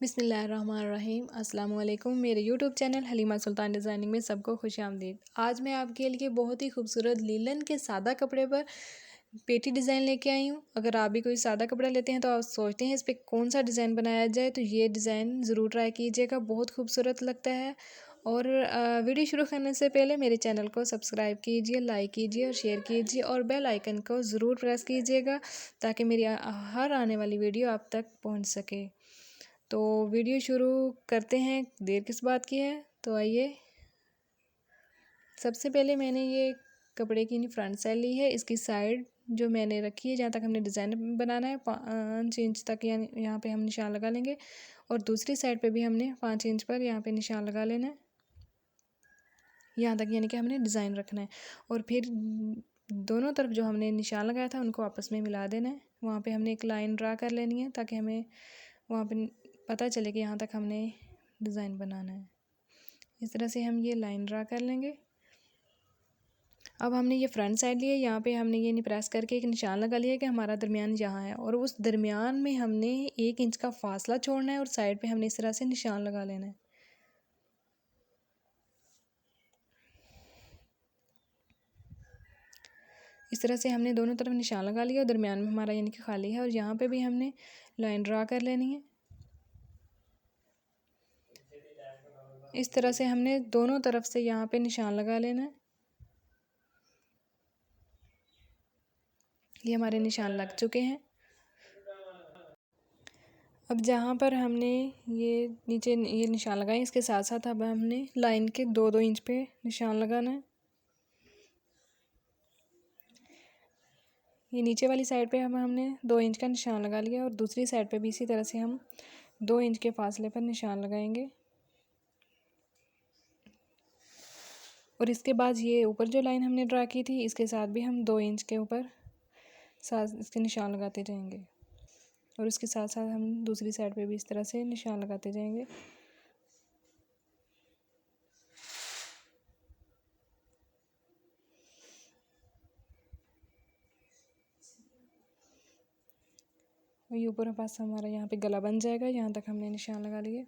बिस्मिल्लाहिर्रहमानिर्रहीम अस्सलाम वालेकुम। मेरे यूट्यूब चैनल हलीमा सुल्तान डिज़ाइनिंग में सबको खुशामदीद। आज मैं आपके लिए बहुत ही खूबसूरत लीलन के सादा कपड़े पर पेटी डिज़ाइन लेके आई हूँ। अगर आप भी कोई सादा कपड़ा लेते हैं तो आप सोचते हैं इस पर कौन सा डिज़ाइन बनाया जाए, तो ये डिज़ाइन ज़रूर ट्राई कीजिएगा, बहुत खूबसूरत लगता है। और वीडियो शुरू करने से पहले मेरे चैनल को सब्सक्राइब कीजिए, लाइक कीजिए और शेयर कीजिए और बेल आइकन को ज़रूर प्रेस कीजिएगा ताकि मेरी हर आने वाली वीडियो आप तक पहुँच सके। तो वीडियो शुरू करते हैं, देर किस बात की है। तो आइए, सबसे पहले मैंने ये कपड़े की फ्रंट साइड ली है। इसकी साइड जो मैंने रखी है, जहाँ तक हमने डिज़ाइन बनाना है 5 इंच तक, यानी यहाँ पे हम निशान लगा लेंगे। और दूसरी साइड पे भी हमने 5 इंच पर यहाँ पे निशान लगा लेना है, यहाँ तक, यानी कि हमने डिज़ाइन रखना है। और फिर दोनों तरफ जो हमने निशान लगाया था उनको आपस में मिला देना है। वहाँ पे हमने एक लाइन ड्रा कर लेनी है ताकि हमें वहाँ पे पता चले कि यहाँ तक हमने डिज़ाइन बनाना है। इस तरह से हम ये लाइन ड्रा कर लेंगे। अब हमने ये फ्रंट साइड लिया, यहाँ पे हमने ये नहीं प्रेस करके एक निशान लगा लिया कि हमारा दरमियान यहाँ है, और उस दरमियान में हमने 1 इंच का फासला छोड़ना है और साइड पे हमने इस तरह से निशान लगा लेना है। इस तरह से हमने दोनों तरफ निशान लगा लिया और दरमियान में हमारा यानी कि खाली है, और यहाँ पे भी हमने लाइन ड्रा कर लेनी है। इस तरह से हमने दोनों तरफ से यहाँ पे निशान लगा लेना है। ये हमारे निशान लग चुके हैं। अब जहाँ पर हमने ये नीचे ये निशान लगाए, इसके साथ साथ अब हमने लाइन के 2-2 इंच पे निशान लगाना है। ये नीचे वाली साइड पे हमने 2 इंच का निशान लगा लिया, और दूसरी साइड पे भी इसी तरह से हम 2 इंच के फासले पर निशान लगाएंगे। और इसके बाद ये ऊपर जो लाइन हमने ड्रा की थी, इसके साथ भी हम 2 इंच के ऊपर साथ इसके निशान लगाते जाएंगे, और इसके साथ साथ हम दूसरी साइड पे भी इस तरह से निशान लगाते जाएंगे। और ये ऊपर पास हमारा यहाँ पे गला बन जाएगा, यहाँ तक हमने निशान लगा लिए।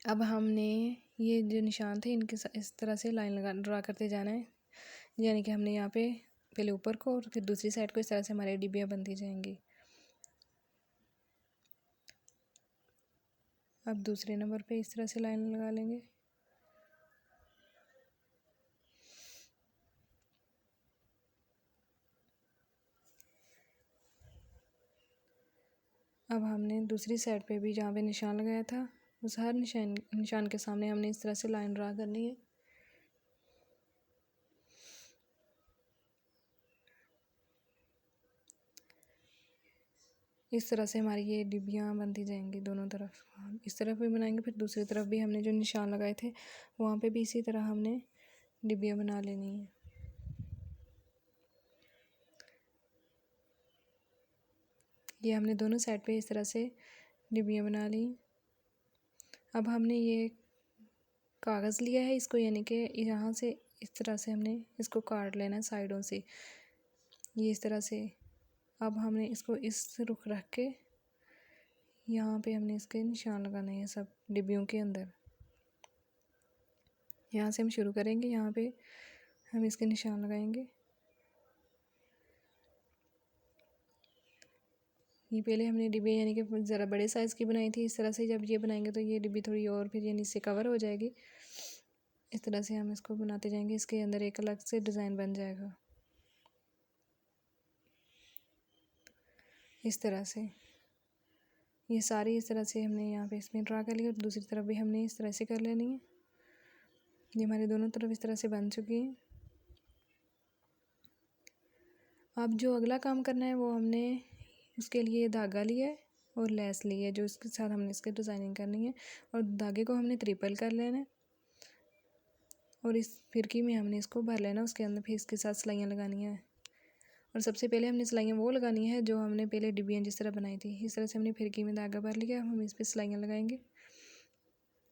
अब हमने ये जो निशान थे इनके इस तरह से लाइन लगा ड्रा करते जाना है, यानी कि हमने यहाँ पे पहले ऊपर को और फिर दूसरी साइड को इस तरह से हमारी डिब्बियाँ बनती जाएंगी। अब दूसरे नंबर पे इस तरह से लाइन लगा लेंगे। अब हमने दूसरी साइड पे भी जहाँ पे निशान लगाया था, उस हर निशान के सामने हमने इस तरह से लाइन ड्रा करनी है। इस तरह से हमारी ये डिब्बियाँ बनती जाएंगी दोनों तरफ। इस तरफ भी बनाएंगे, फिर दूसरी तरफ भी हमने जो निशान लगाए थे वहाँ पे भी इसी तरह हमने डिब्बियाँ बना लेनी है। ये हमने दोनों साइड पे इस तरह से डिब्बियाँ बना ली। अब हमने ये कागज़ लिया है, इसको यानी कि यहाँ से इस तरह से हमने इसको काट लेना है साइडों से, ये इस तरह से। अब हमने इसको इस रुख रख के यहाँ पे हमने इसके निशान लगाने हैं सब डिब्बियों के अंदर। यहाँ से हम शुरू करेंगे, यहाँ पे हम इसके निशान लगाएंगे। ये पहले हमने डिब्बी यानी कि ज़रा बड़े साइज़ की बनाई थी। इस तरह से जब ये बनाएंगे तो ये डिब्बी थोड़ी और फिर यानी इससे कवर हो जाएगी। इस तरह से हम इसको बनाते जाएंगे, इसके अंदर एक अलग से डिज़ाइन बन जाएगा। इस तरह से ये सारी इस तरह से हमने यहाँ पे इसमें ड्रा कर लिया, और दूसरी तरफ भी हमने इस तरह से कर लेनी है। ये हमारी दोनों तरफ इस तरह से बन चुकी हैं। अब जो अगला काम करना है वो हमने उसके लिए धागा लिया है और लेस ली है, जो इसके साथ हमने इसके डिज़ाइनिंग करनी है, और धागे को हमने ट्रिपल कर लेना है, और इस फिरकी में हमने इसको भर लेना, उसके अंदर फिर इसके साथ सिलाइयाँ लगानी है। और सबसे पहले हमने सिलाइयाँ वो लगानी है जो हमने पहले डिब्बियाँ जिस तरह बनाई थी। इस तरह से हमने फिरकी में धागा भर लिया, हम इस पर सिलाइयाँ लगाएंगे।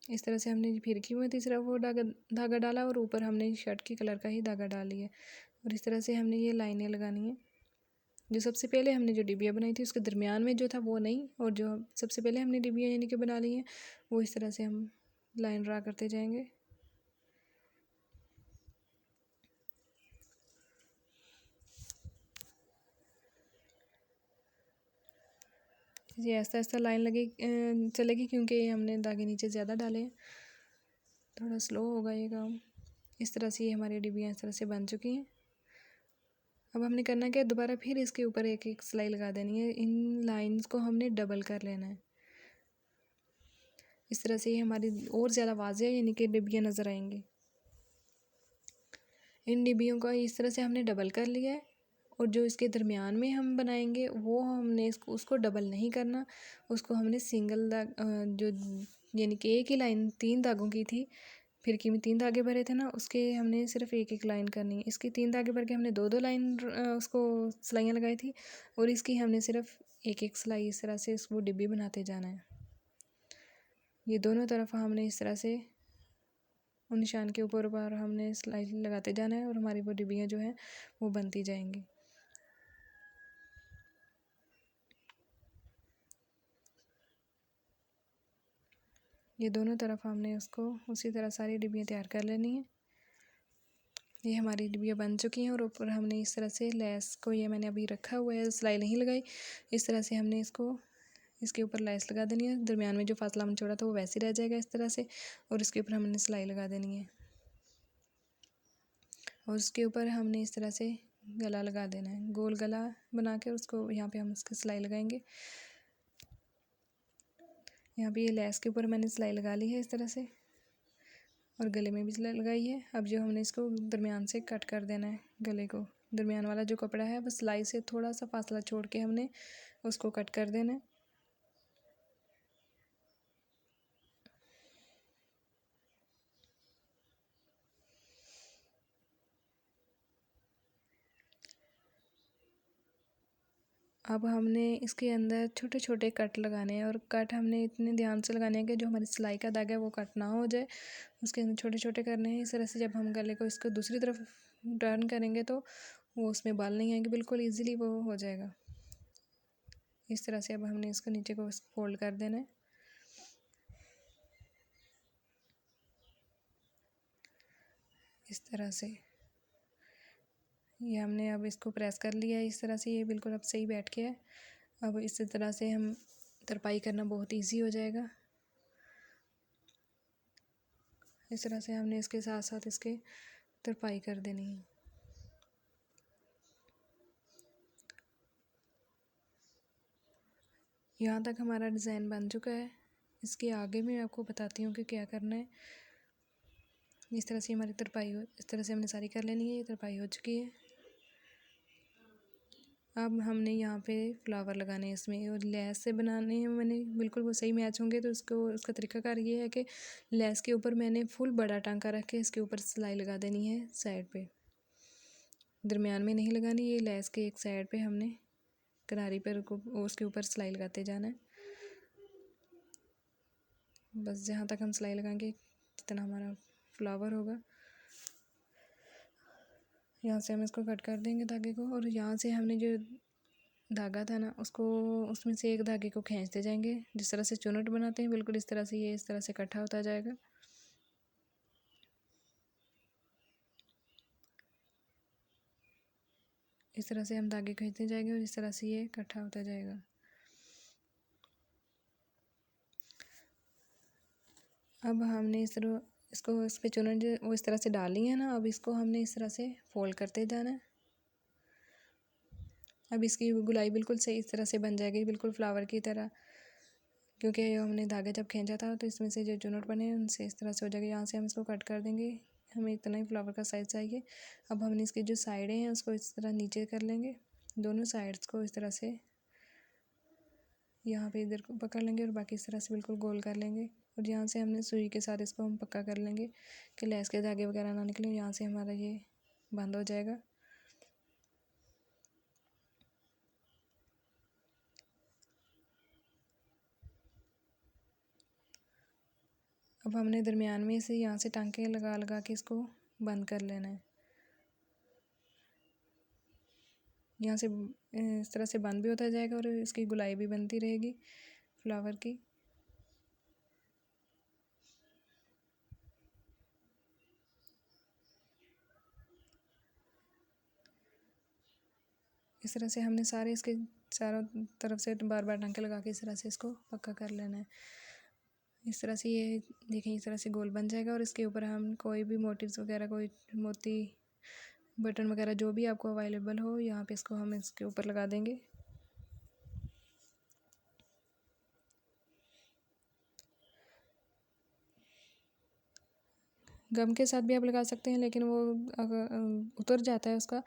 इस तरह से हमने फिरकी में तीसरा वो धागा डाला, और ऊपर हमने शर्ट की कलर का ही धागा डाल लिया, और इस तरह से हमने ये लाइनें लगानी है। जो सबसे पहले हमने जो डिबिया बनाई थी उसके दरमियान में जो था वो नहीं, और जो सबसे पहले हमने डिबिया यानी कि बना ली हैं वो इस तरह से हम लाइन ड्रा करते जाएंगे। ये ऐसा ऐसा लाइन लगे चलेगी, क्योंकि हमने धागे नीचे ज़्यादा डाले हैं, थोड़ा स्लो होगा ये काम। इस तरह से ये हमारी डिबियाँ इस तरह से बन चुकी हैं। अब हमने करना क्या है, दोबारा फिर इसके ऊपर एक एक सिलाई लगा देनी है। इन लाइंस को हमने डबल कर लेना है। इस तरह से ये हमारी और ज़्यादा वाज़ेह यानी कि डिबियाँ नज़र आएंगी। इन डिबियों का इस तरह से हमने डबल कर लिया है, और जो इसके दरमियान में हम बनाएंगे वो हमने इसको उसको डबल नहीं करना, उसको हमने सिंगल दाग जो यानी कि एक ही लाइन 3 धागों की थी, फिरकी में 3 धागे भरे थे ना, उसके हमने सिर्फ एक एक लाइन करनी है। इसके 3 धागे भर के हमने 2-2 लाइन उसको सिलाइयाँ लगाई थी, और इसकी हमने सिर्फ एक एक सिलाई इस तरह से इसको डिब्बी बनाते जाना है। ये दोनों तरफ हमने इस तरह से उन निशान के ऊपर ऊपर हमने सिलाई लगाते जाना है, और हमारी वो डिब्बियाँ जो हैं वो बनती जाएंगी। ये दोनों तरफ हमने उसको उसी तरह सारी डिब्बियाँ तैयार कर लेनी है। ये हमारी डिब्बियाँ बन चुकी हैं, और ऊपर हमने इस तरह से लेस को, ये मैंने अभी रखा हुआ है, सिलाई नहीं लगाई, इस तरह से हमने इसको इसके ऊपर लेस लगा देनी है। दरमियान में जो फासला हमने छोड़ा था वो वैसे ही रह जाएगा इस तरह से, और इसके ऊपर हमने सिलाई लगा देनी है, और उसके ऊपर हमने इस तरह से गला लगा देना है, गोल गला बना के उसको यहाँ पे हम इसकी सिलाई लगाएंगे। यहाँ पे ये लेस के ऊपर मैंने सिलाई लगा ली है इस तरह से, और गले में भी सिलाई लगाई है। अब जो हमने इसको दरमियान से कट कर देना है, गले को दरमियान वाला जो कपड़ा है वो सिलाई से थोड़ा सा फासला छोड़ के हमने उसको कट कर देना है। अब हमने इसके अंदर छोटे छोटे कट लगाने हैं, और कट हमने इतने ध्यान से लगाने हैं कि जो हमारी सिलाई का धागा है वो कट ना हो जाए। उसके अंदर छोटे छोटे करने हैं। इस तरह से जब हम गले को इसको दूसरी तरफ टर्न करेंगे तो वो उसमें बाल नहीं आएंगे, बिल्कुल ईजीली वो हो जाएगा। इस तरह से अब हमने इसको नीचे को फोल्ड कर देना है। इस तरह से ये हमने अब इसको प्रेस कर लिया है इस तरह से, ये बिल्कुल अब सही बैठ गया है। अब इस तरह से हम तरपाई करना बहुत इजी हो जाएगा। इस तरह से हमने इसके साथ साथ इसके तरपाई कर देनी है। यहाँ तक हमारा डिज़ाइन बन चुका है। इसके आगे मैं आपको बताती हूँ कि क्या करना है। इस तरह से हमारी तरपाई इस तरह से हमने सारी कर लेनी है। ये तरपाई हो चुकी है। अब हमने यहाँ पे फ्लावर लगाने हैं इसमें, और लेस से बनाने हैं मैंने, बिल्कुल वो सही मैच होंगे। तो उसका तरीकाकार ये है कि लेस के ऊपर मैंने फुल बड़ा टांका रख के इसके ऊपर सिलाई लगा देनी है साइड पे, दरमियान में नहीं लगानी। ये लेस के एक साइड पे हमने किनारी पर उसके ऊपर सिलाई लगाते जाना है। बस जहाँ तक हम सिलाई लगाएंगे जितना हमारा फ्लावर होगा, यहाँ से हम इसको कट कर देंगे धागे को, और यहाँ से हमने जो धागा था ना उसको उसमें से एक धागे को खींचते जाएंगे। जिस तरह से चुनट बनाते हैं बिल्कुल इस तरह से ये इस तरह से इकट्ठा होता जाएगा। इस तरह से हम धागे खींचते जाएंगे, और इस तरह से ये इकट्ठा होता जाएगा। अब हमने इसको इस पे चुनट जो वो इस तरह से डाली है ना, अब इसको हमने इस तरह से फोल्ड करते जाना है। अब इसकी गुलाई बिल्कुल सही इस तरह से बन जाएगी, बिल्कुल फ्लावर की तरह, क्योंकि हमने धागा जब खींचा था तो इसमें से जो चुनट बने उनसे इस तरह से हो जाएगा। यहाँ से हम इसको कट कर देंगे, हमें इतना ही फ्लावर का साइज़ चाहिए। अब हमने इसकी जो साइडें हैं उसको इस तरह नीचे कर लेंगे, दोनों साइड्स को इस तरह से यहाँ पे इधर को पकड़ लेंगे, और बाकी इस तरह से बिल्कुल गोल कर लेंगे। और यहाँ से हमने सुई के साथ इसको हम पक्का कर लेंगे कि लेस के धागे वगैरह ना निकले। यहाँ से हमारा ये बंद हो जाएगा। अब हमने दरमियान में से यहाँ से टांके लगा लगा के इसको बंद कर लेना है। यहाँ से इस तरह से बंद भी होता जाएगा और इसकी गुलाई भी बनती रहेगी फ्लावर की। इस तरह से हमने सारे इसके चारों तरफ से बार बार टांके लगा के इस तरह से इसको पक्का कर लेना है। इस तरह से ये देखें इस तरह से गोल बन जाएगा और इसके ऊपर हम कोई भी मोटिव्स वगैरह, कोई मोती बटन वगैरह जो भी आपको अवेलेबल हो यहाँ पे इसको हम इसके ऊपर लगा देंगे। गम के साथ भी आप लगा सकते हैं, लेकिन वो अगर उतर जाता है उसका।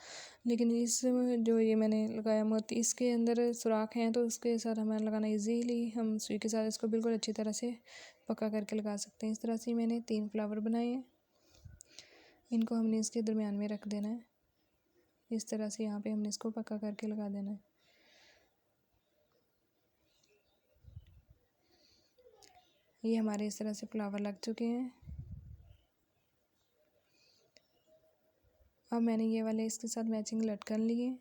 लेकिन इस जो ये मैंने लगाया मोती, इसके अंदर सुराख हैं तो उसके साथ हमें लगाना इजीली हम सुई के साथ इसको बिल्कुल अच्छी तरह से पक्का करके लगा सकते हैं। इस तरह से मैंने 3 फ्लावर बनाए हैं, इनको हमने इसके दरमियान में रख देना है। इस तरह से यहाँ पे हमने इसको पक्का करके लगा देना है। ये हमारे इस तरह से फ्लावर लग चुके हैं। अब मैंने ये वाले इसके साथ मैचिंग लटकन लिए,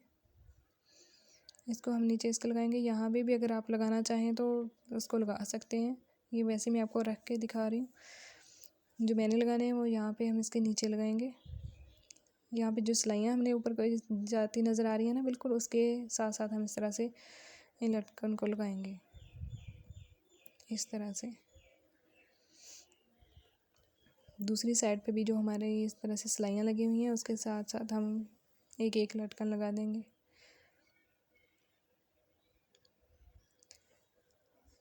इसको हम नीचे इसको लगाएंगे। यहाँ भी अगर आप लगाना चाहें तो उसको लगा सकते हैं। ये वैसे मैं आपको रख के दिखा रही हूँ। जो मैंने लगाने हैं वो यहाँ पे हम इसके नीचे लगाएंगे। यहाँ पे जो सिलाइयाँ हमने ऊपर कोई जाती नज़र आ रही है ना, बिल्कुल उसके साथ साथ हम इस तरह से इन लटकन को लगाएंगे इस तरह से। दूसरी साइड पे भी जो हमारे इस तरह से सिलाइयाँ लगी हुई हैं उसके साथ साथ हम एक एक लटकन लगा देंगे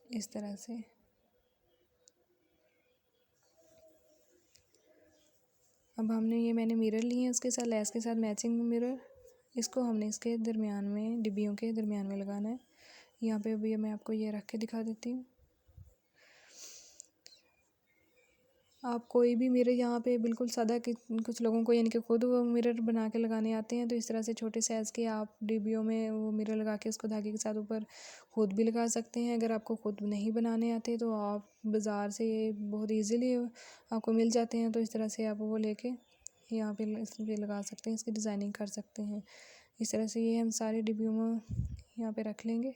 इस तरह से। अब हमने ये मैंने मिरर लिए हैं, उसके साथ लेस के साथ मैचिंग मिरर, इसको हमने इसके दरमियान में, डिब्बियों के दरमियान में लगाना है। यहाँ पे अभी मैं आपको ये रख के दिखा देती हूँ। आप कोई भी मिरर यहाँ पे बिल्कुल सादा, कि कुछ लोगों को यानी कि खुद वो मिरर बना के लगाने आते हैं, तो इस तरह से छोटे साइज़ के आप डिब्बियों में वो मिरर लगा के उसको धागे के साथ ऊपर खुद भी लगा सकते हैं। अगर आपको खुद नहीं बनाने आते तो आप बाज़ार से ये बहुत ईज़िली आपको मिल जाते हैं, तो इस तरह से आप वो लेके यहाँ पे इस पे लगा सकते हैं, इसकी डिज़ाइनिंग कर सकते हैं। इस तरह से ये हम सारे डिब्बियों में यहाँ पे रख लेंगे।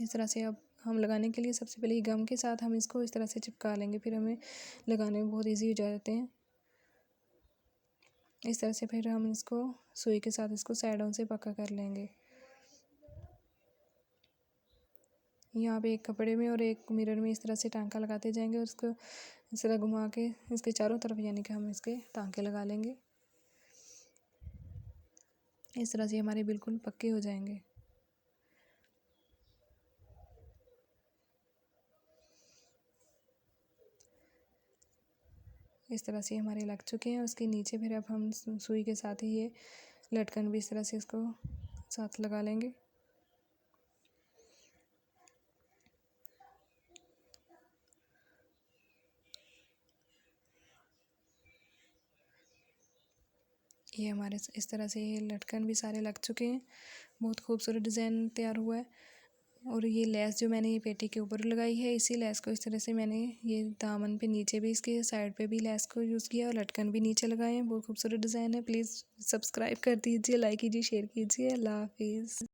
इस तरह से अब हम लगाने के लिए सबसे पहले गम के साथ हम इसको इस तरह से चिपका लेंगे, फिर हमें लगाने में बहुत इजी हो जाते हैं। इस तरह से फिर हम इसको सुई के साथ इसको साइडों से पक्का कर लेंगे। यहाँ पे एक कपड़े में और एक मिरर में इस तरह से टांका लगाते जाएंगे और इसको इस तरह घुमा के इसके चारों तरफ यानी कि हम इसके टांके लगा लेंगे। इस तरह से हमारे बिल्कुल पक्के हो जाएंगे। इस तरह से हमारे लग चुके हैं। उसके नीचे फिर अब हम सुई के साथ ही ये लटकन भी इस तरह से इसको साथ लगा लेंगे। ये हमारे इस तरह से ये लटकन भी सारे लग चुके हैं। बहुत खूबसूरत डिज़ाइन तैयार हुआ है। और ये लेस जो मैंने ये पेटी के ऊपर लगाई है, इसी लेस को इस तरह से मैंने ये दामन पे नीचे भी इसके साइड पे भी लेस को यूज़ किया और लटकन भी नीचे लगाए हैं। बहुत खूबसूरत डिज़ाइन है। प्लीज़ सब्सक्राइब कर दीजिए, लाइक कीजिए, शेयर कीजिए। अल्लाह हाफिज़।